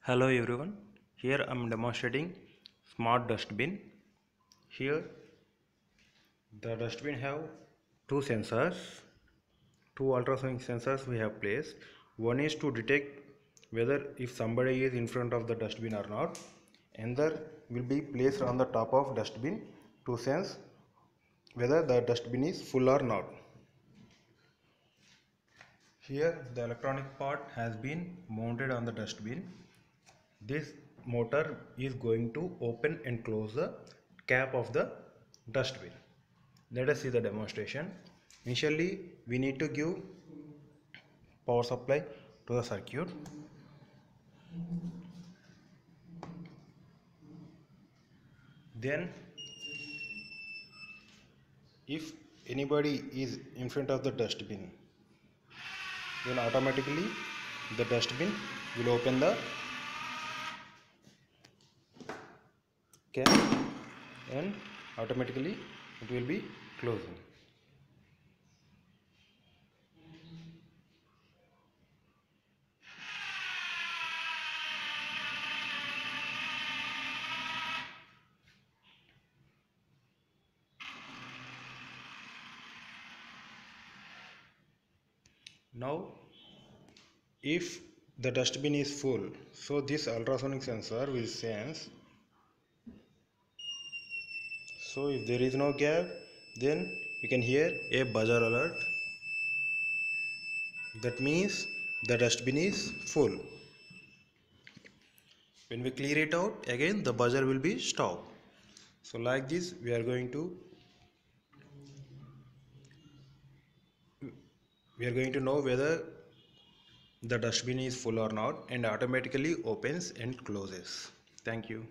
Hello everyone, here I am demonstrating smart dustbin. Here the dustbin have two sensors, two ultrasonic sensors we have placed. One is to detect whether if somebody is in front of the dustbin or not. Another will be placed on the top of dustbin to sense whether the dustbin is full or not. Here the electronic part has been mounted on the dustbin. This motor is going to open and close the cap of the dustbin. Let us see the demonstration. Initially, we need to give power supply to the circuit. Then, if anybody is in front of the dustbin, then automatically the dustbin will open the cap and automatically it will be closing. Now, if the dustbin is full, so this ultrasonic sensor will sense. So if there is no gap, then you can hear a buzzer alert. That means the dustbin is full. When we clear it out, again the buzzer will be stopped. So like this we are going to know whether the dustbin is full or not, and automatically opens and closes. Thank you.